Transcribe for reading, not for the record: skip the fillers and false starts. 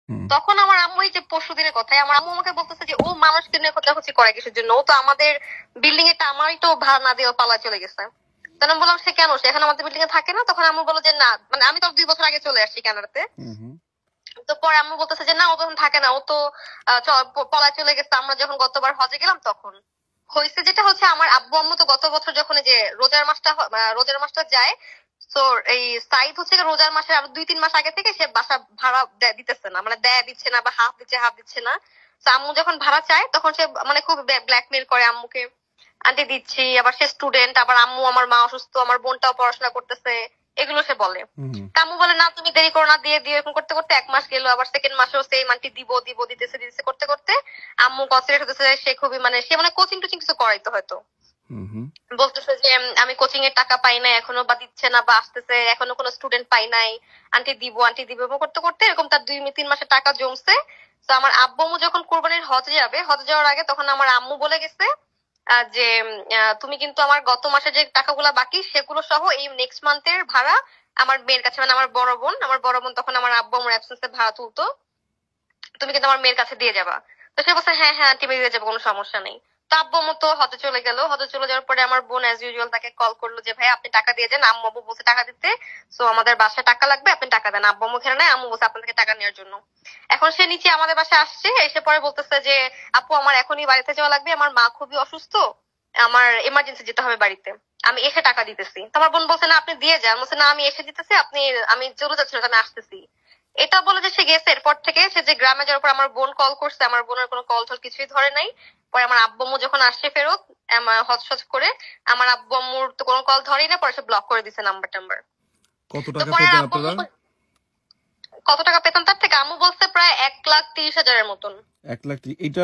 হুম। তখন আমার আম্মু, এই যে পরশুদিনের কথাই, আমার আম্মু আমাকে বলতেছে যে ও মানুষকে নিয়ে খোঁজাখুঁজি করে কিসের জন্য, ও তো আমাদের বিল্ডিং এ আমারই তো ভাড়া না দিয়ে পালা চলে গেছে। তখন আমি বললাম সে কেন, সে এখন আমাদের বিল্ডিং এ থাকে না? তখন আম্মু বললো যে না, মানে আমি তো 2 বছর আগে চলে আসছি কানাডাতে। হুম। হুম। তো পরে আম্মু বলতেছে যে না, ও তখন থাকে না, ও তো পলায় চলে গেছে আমরা যখন গতবার হজে গেলাম তখন। হয়েছে যেটা হচ্ছে, আমার আব্বু আম্মু তো গত বছর যখন এই যে রোজার মাসটা যায়, তো এই সাইদ হচ্ছে রোজার মাসের আরো 2-3 মাস আগে থেকে সে বাসা ভাড়া দিতেছে না, মানে দিচ্ছে না, বা হাফ দিচ্ছে হাফ দিচ্ছে না। তো আম্মু যখন ভাড়া চায় তখন সে মানে খুব ব্ল্যাকমেল করে আম্মুকে, আন্টি দিচ্ছি, আবার সে স্টুডেন্ট, আবার আম্মু আমার মা অসুস্থ, আমার বোনটাও পড়াশোনা করতেছে, এগুলো সে বলে। হুম। তা আম্মু বলে না তুমি দেরি করো না, দিয়ে দিয়ে এরকম করতে করতে 1 মাস গেল, আবার সেকেন্ড মাসেও সেম আন্টি দিব দিব দিতেছে দিতেছে করতে করতে আম্মু কনসিডার হতেছে সে খুবই মানে সে মানে কোচিং টোচিং কিছু করাইতো হয়তো। হুম। হুম। বলতেছে যে আমি কোচিং এর টাকা পাই নাই এখনো, বা দিচ্ছে না, বা আসতেছে এখনো কোনো স্টুডেন্ট পাই নাই, আন্টি দিব এরকম করতে করতে এরকম তার 2-3 মাসের টাকা জমছে। তো আমার আব্বু আম্মু যখন কোরবানির হজে যাবে, হজে যাওয়ার আগে তখন আমার আম্মু বলে গেছে যে তুমি কিন্তু আমার গত মাসে যে টাকাগুলো বাকি সেগুলো সহ এই নেক্সট মান্থের ভাড়া আমার মেয়ের কাছে, মানে আমার বড় বোন তখন আমার আব্বু আমার অ্যাবসেন্সে ভাড়া তুলতো, তুমি কিন্তু আমার মেয়ের কাছে দিয়ে যাবা। তো সে বলছে হ্যাঁ হ্যাঁ আন্টি, আমি দিয়ে যাবো, কোনো সমস্যা নেই। তো আব্বু আম্মু তো হতে চলে গেল, হতে চলে যাওয়ার পরে আমার বোন অ্যাজ ইউজুয়াল তাকে কল করলো যে ভাই আপনি টাকা দিয়ে যান, আম্মু আব্বু বলছে টাকা দিতে, সো আমাদের বাসায় টাকা লাগবে, আপনি টাকা দেন। আব্বু আম্মু খেলে নাই, আম্মু বলছে আপনার থেকে টাকা নেওয়ার জন্য। এখন সে নিচে আমাদের বাসায় আসছে, এসে পরে বলতেছে যে আপু আমার এখনই বাড়িতে যাওয়া লাগবে, আমার মা খুবই অসুস্থ, আমার এমার্জেন্সি যেতে হবে বাড়িতে, আমি এসে টাকা দিতেছি। তো আমার বোন বলছে না আপনি দিয়ে যান, বলছে না আমি এসে দিতেছি, আমি চলে যাচ্ছি না, আমি আসতেছি। এটা বলে যে সে গেছে, এরপর থেকে সে যে গ্রামে যাওয়ার পর আমার বোন কল করছে, আমার বোনের কোনো কল টল কিছুই ধরে নাই। পরে আমার আব্বু আম্মু যখন আসছে ফেরত আমার হজসজ করে, আমার আব্বু আম্মুর তো কোনো কল ধরেই না, পরে সে ব্লক করে দিছে নাম্বার টাম্বার। কত তো টাকা পরে পেতেন আব্বু আপনারা? আম্মু কত টাকা পেতাম তার থেকে, আম্মু বলছে প্রায় 1,30,000-এর মতন। 1,30,000। এইটা